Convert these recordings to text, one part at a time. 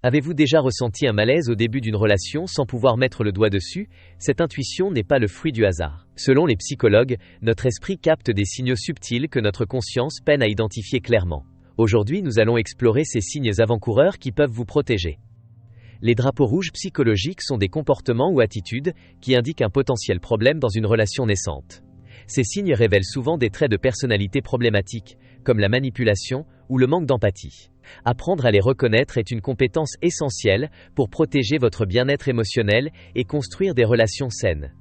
Avez-vous déjà ressenti un malaise au début d'une relation sans pouvoir mettre le doigt dessus? Cette intuition n'est pas le fruit du hasard. Selon les psychologues, notre esprit capte des signaux subtils que notre conscience peine à identifier clairement. Aujourd'hui, nous allons explorer ces signes avant-coureurs qui peuvent vous protéger. Les drapeaux rouges psychologiques sont des comportements ou attitudes qui indiquent un potentiel problème dans une relation naissante. Ces signes révèlent souvent des traits de personnalité problématiques, comme la manipulation ou le manque d'empathie. Apprendre à les reconnaître est une compétence essentielle pour protéger votre bien-être émotionnel et construire des relations saines.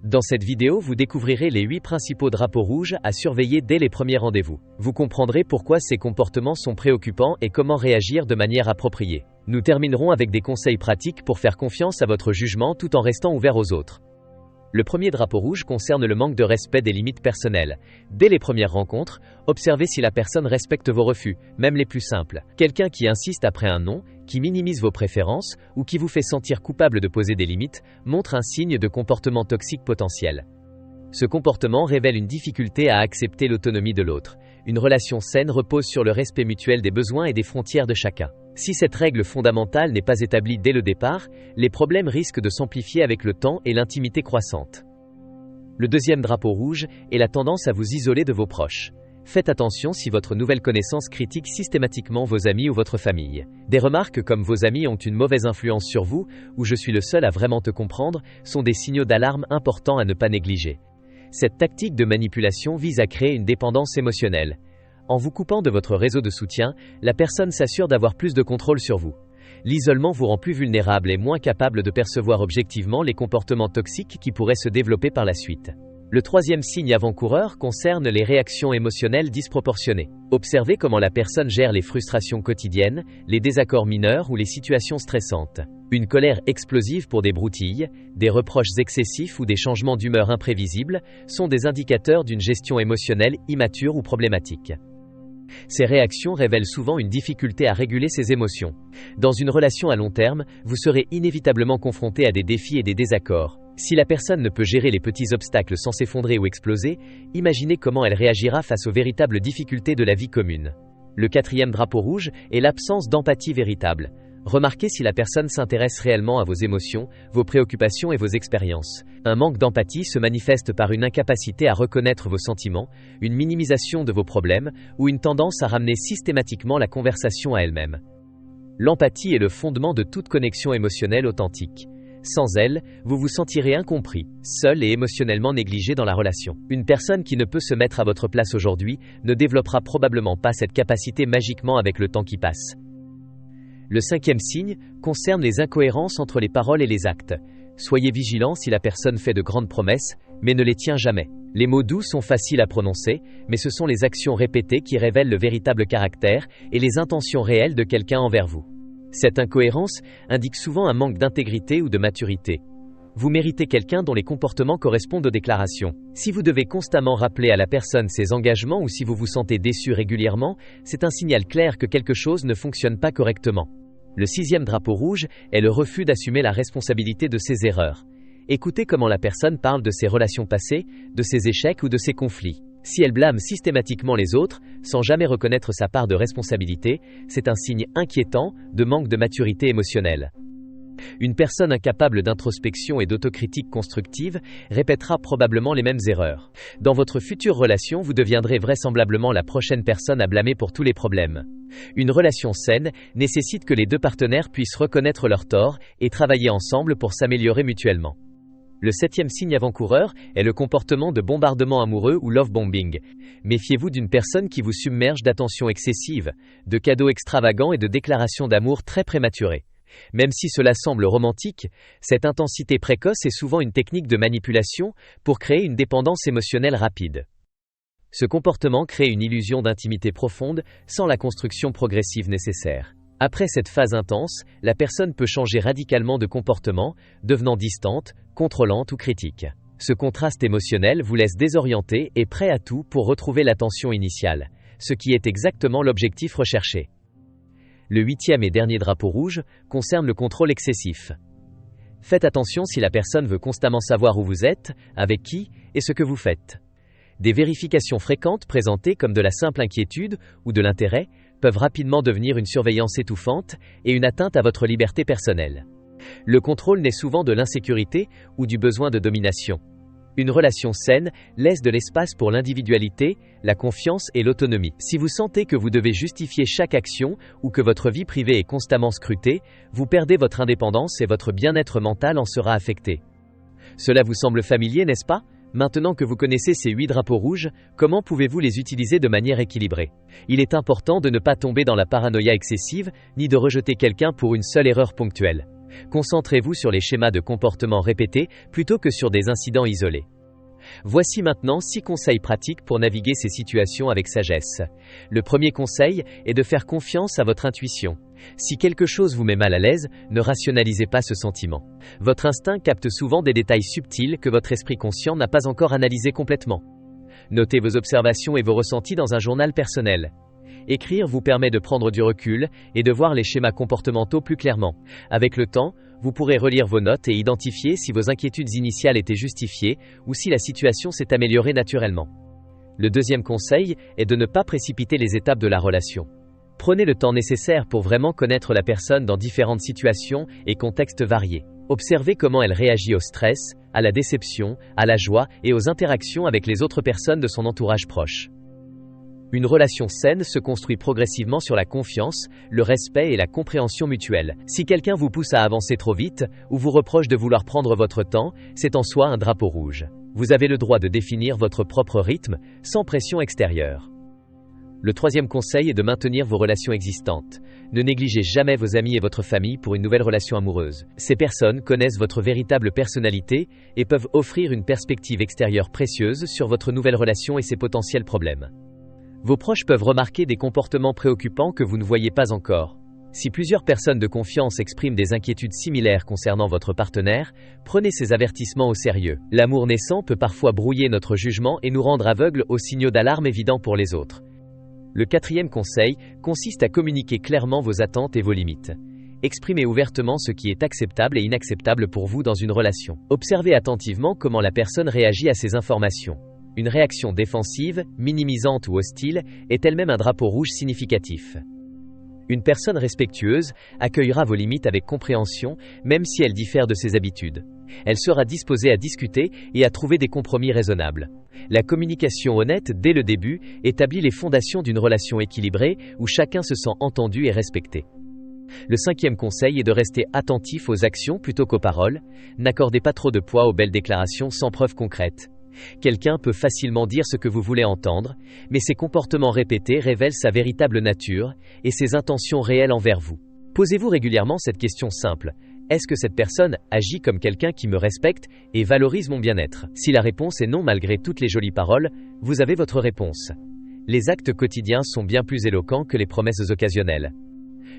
Dans cette vidéo, vous découvrirez les 8 principaux drapeaux rouges à surveiller dès les premiers rendez-vous. Vous comprendrez pourquoi ces comportements sont préoccupants et comment réagir de manière appropriée. Nous terminerons avec des conseils pratiques pour faire confiance à votre jugement tout en restant ouvert aux autres. Le premier drapeau rouge concerne le manque de respect des limites personnelles. Dès les premières rencontres, observez si la personne respecte vos refus, même les plus simples. Quelqu'un qui insiste après un non, qui minimise vos préférences ou qui vous fait sentir coupable de poser des limites, montre un signe de comportement toxique potentiel. Ce comportement révèle une difficulté à accepter l'autonomie de l'autre. Une relation saine repose sur le respect mutuel des besoins et des frontières de chacun. Si cette règle fondamentale n'est pas établie dès le départ, les problèmes risquent de s'amplifier avec le temps et l'intimité croissante. Le deuxième drapeau rouge est la tendance à vous isoler de vos proches. Faites attention si votre nouvelle connaissance critique systématiquement vos amis ou votre famille. Des remarques comme vos amis ont une mauvaise influence sur vous ou je suis le seul à vraiment te comprendre sont des signaux d'alarme importants à ne pas négliger. Cette tactique de manipulation vise à créer une dépendance émotionnelle. En vous coupant de votre réseau de soutien, la personne s'assure d'avoir plus de contrôle sur vous. L'isolement vous rend plus vulnérable et moins capable de percevoir objectivement les comportements toxiques qui pourraient se développer par la suite. Le troisième signe avant-coureur concerne les réactions émotionnelles disproportionnées. Observez comment la personne gère les frustrations quotidiennes, les désaccords mineurs ou les situations stressantes. Une colère explosive pour des broutilles, des reproches excessifs ou des changements d'humeur imprévisibles sont des indicateurs d'une gestion émotionnelle immature ou problématique. Ces réactions révèlent souvent une difficulté à réguler ses émotions. Dans une relation à long terme, vous serez inévitablement confronté à des défis et des désaccords. Si la personne ne peut gérer les petits obstacles sans s'effondrer ou exploser, imaginez comment elle réagira face aux véritables difficultés de la vie commune. Le quatrième drapeau rouge est l'absence d'empathie véritable. Remarquez si la personne s'intéresse réellement à vos émotions, vos préoccupations et vos expériences. Un manque d'empathie se manifeste par une incapacité à reconnaître vos sentiments, une minimisation de vos problèmes ou une tendance à ramener systématiquement la conversation à elle-même. L'empathie est le fondement de toute connexion émotionnelle authentique. Sans elle, vous vous sentirez incompris, seul et émotionnellement négligé dans la relation. Une personne qui ne peut se mettre à votre place aujourd'hui ne développera probablement pas cette capacité magiquement avec le temps qui passe. Le cinquième signe concerne les incohérences entre les paroles et les actes. Soyez vigilant si la personne fait de grandes promesses, mais ne les tient jamais. Les mots doux sont faciles à prononcer, mais ce sont les actions répétées qui révèlent le véritable caractère et les intentions réelles de quelqu'un envers vous. Cette incohérence indique souvent un manque d'intégrité ou de maturité. Vous méritez quelqu'un dont les comportements correspondent aux déclarations. Si vous devez constamment rappeler à la personne ses engagements ou si vous vous sentez déçu régulièrement, c'est un signal clair que quelque chose ne fonctionne pas correctement. Le sixième drapeau rouge est le refus d'assumer la responsabilité de ses erreurs. Écoutez comment la personne parle de ses relations passées, de ses échecs ou de ses conflits. Si elle blâme systématiquement les autres, sans jamais reconnaître sa part de responsabilité, c'est un signe inquiétant de manque de maturité émotionnelle. Une personne incapable d'introspection et d'autocritique constructive répétera probablement les mêmes erreurs. Dans votre future relation, vous deviendrez vraisemblablement la prochaine personne à blâmer pour tous les problèmes. Une relation saine nécessite que les deux partenaires puissent reconnaître leurs torts et travailler ensemble pour s'améliorer mutuellement. Le septième signe avant-coureur est le comportement de bombardement amoureux ou love bombing. Méfiez-vous d'une personne qui vous submerge d'attention excessive, de cadeaux extravagants et de déclarations d'amour très prématurées. Même si cela semble romantique, cette intensité précoce est souvent une technique de manipulation pour créer une dépendance émotionnelle rapide. Ce comportement crée une illusion d'intimité profonde sans la construction progressive nécessaire. Après cette phase intense, la personne peut changer radicalement de comportement, devenant distante, contrôlante ou critique. Ce contraste émotionnel vous laisse désorienté et prêt à tout pour retrouver l'attention initiale, ce qui est exactement l'objectif recherché. Le huitième et dernier drapeau rouge concerne le contrôle excessif. Faites attention si la personne veut constamment savoir où vous êtes, avec qui et ce que vous faites. Des vérifications fréquentes présentées comme de la simple inquiétude ou de l'intérêt peuvent rapidement devenir une surveillance étouffante et une atteinte à votre liberté personnelle. Le contrôle naît souvent de l'insécurité ou du besoin de domination. Une relation saine laisse de l'espace pour l'individualité, la confiance et l'autonomie. Si vous sentez que vous devez justifier chaque action ou que votre vie privée est constamment scrutée, vous perdez votre indépendance et votre bien-être mental en sera affecté. Cela vous semble familier, n'est-ce pas ? Maintenant que vous connaissez ces 8 drapeaux rouges, comment pouvez-vous les utiliser de manière équilibrée ? Il est important de ne pas tomber dans la paranoïa excessive, ni de rejeter quelqu'un pour une seule erreur ponctuelle. Concentrez-vous sur les schémas de comportement répétés plutôt que sur des incidents isolés. Voici maintenant 6 conseils pratiques pour naviguer ces situations avec sagesse. Le premier conseil est de faire confiance à votre intuition. Si quelque chose vous met mal à l'aise, ne rationalisez pas ce sentiment. Votre instinct capte souvent des détails subtils que votre esprit conscient n'a pas encore analysés complètement. Notez vos observations et vos ressentis dans un journal personnel. Écrire vous permet de prendre du recul et de voir les schémas comportementaux plus clairement. Avec le temps, vous pourrez relire vos notes et identifier si vos inquiétudes initiales étaient justifiées ou si la situation s'est améliorée naturellement. Le deuxième conseil est de ne pas précipiter les étapes de la relation. Prenez le temps nécessaire pour vraiment connaître la personne dans différentes situations et contextes variés. Observez comment elle réagit au stress, à la déception, à la joie et aux interactions avec les autres personnes de son entourage proche. Une relation saine se construit progressivement sur la confiance, le respect et la compréhension mutuelle. Si quelqu'un vous pousse à avancer trop vite ou vous reproche de vouloir prendre votre temps, c'est en soi un drapeau rouge. Vous avez le droit de définir votre propre rythme, sans pression extérieure. Le troisième conseil est de maintenir vos relations existantes. Ne négligez jamais vos amis et votre famille pour une nouvelle relation amoureuse. Ces personnes connaissent votre véritable personnalité et peuvent offrir une perspective extérieure précieuse sur votre nouvelle relation et ses potentiels problèmes. Vos proches peuvent remarquer des comportements préoccupants que vous ne voyez pas encore. Si plusieurs personnes de confiance expriment des inquiétudes similaires concernant votre partenaire, prenez ces avertissements au sérieux. L'amour naissant peut parfois brouiller notre jugement et nous rendre aveugles aux signaux d'alarme évidents pour les autres. Le quatrième conseil consiste à communiquer clairement vos attentes et vos limites. Exprimez ouvertement ce qui est acceptable et inacceptable pour vous dans une relation. Observez attentivement comment la personne réagit à ces informations. Une réaction défensive, minimisante ou hostile est elle-même un drapeau rouge significatif. Une personne respectueuse accueillera vos limites avec compréhension, même si elle diffère de ses habitudes. Elle sera disposée à discuter et à trouver des compromis raisonnables. La communication honnête dès le début établit les fondations d'une relation équilibrée où chacun se sent entendu et respecté. Le cinquième conseil est de rester attentif aux actions plutôt qu'aux paroles. N'accordez pas trop de poids aux belles déclarations sans preuve concrète. Quelqu'un peut facilement dire ce que vous voulez entendre, mais ses comportements répétés révèlent sa véritable nature et ses intentions réelles envers vous. Posez-vous régulièrement cette question simple. Est-ce que cette personne agit comme quelqu'un qui me respecte et valorise mon bien-être ? Si la réponse est non malgré toutes les jolies paroles, vous avez votre réponse. Les actes quotidiens sont bien plus éloquents que les promesses occasionnelles.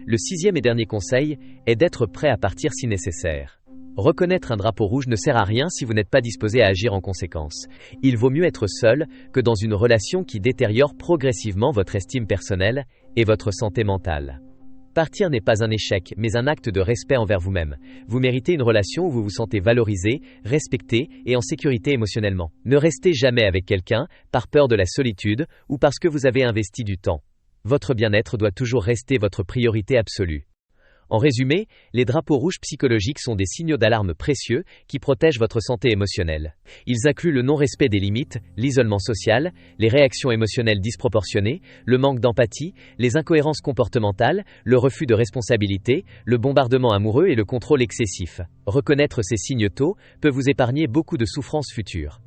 Le sixième et dernier conseil est d'être prêt à partir si nécessaire. Reconnaître un drapeau rouge ne sert à rien si vous n'êtes pas disposé à agir en conséquence. Il vaut mieux être seul que dans une relation qui détériore progressivement votre estime personnelle et votre santé mentale. Partir n'est pas un échec, mais un acte de respect envers vous-même. Vous méritez une relation où vous vous sentez valorisé, respecté et en sécurité émotionnellement. Ne restez jamais avec quelqu'un par peur de la solitude ou parce que vous avez investi du temps. Votre bien-être doit toujours rester votre priorité absolue. En résumé, les drapeaux rouges psychologiques sont des signaux d'alarme précieux qui protègent votre santé émotionnelle. Ils incluent le non-respect des limites, l'isolement social, les réactions émotionnelles disproportionnées, le manque d'empathie, les incohérences comportementales, le refus de responsabilité, le bombardement amoureux et le contrôle excessif. Reconnaître ces signes tôt peut vous épargner beaucoup de souffrances futures.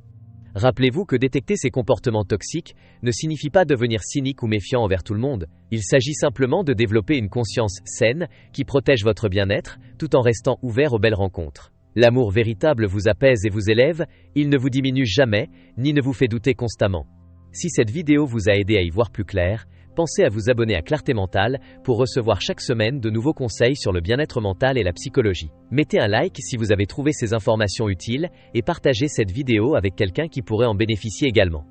Rappelez-vous que détecter ces comportements toxiques ne signifie pas devenir cynique ou méfiant envers tout le monde. Il s'agit simplement de développer une conscience saine qui protège votre bien-être tout en restant ouvert aux belles rencontres. L'amour véritable vous apaise et vous élève, il ne vous diminue jamais, ni ne vous fait douter constamment. Si cette vidéo vous a aidé à y voir plus clair, pensez à vous abonner à Clarté Mentale pour recevoir chaque semaine de nouveaux conseils sur le bien-être mental et la psychologie. Mettez un like si vous avez trouvé ces informations utiles et partagez cette vidéo avec quelqu'un qui pourrait en bénéficier également.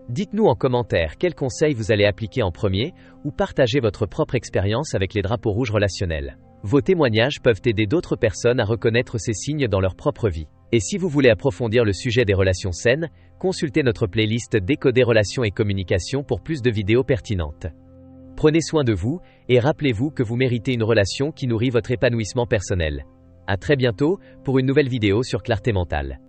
Dites-nous en commentaire quels conseils vous allez appliquer en premier ou partagez votre propre expérience avec les drapeaux rouges relationnels. Vos témoignages peuvent aider d'autres personnes à reconnaître ces signes dans leur propre vie. Et si vous voulez approfondir le sujet des relations saines, consultez notre playlist Décoder relations et communication pour plus de vidéos pertinentes. Prenez soin de vous, et rappelez-vous que vous méritez une relation qui nourrit votre épanouissement personnel. À très bientôt, pour une nouvelle vidéo sur Clarté Mentale.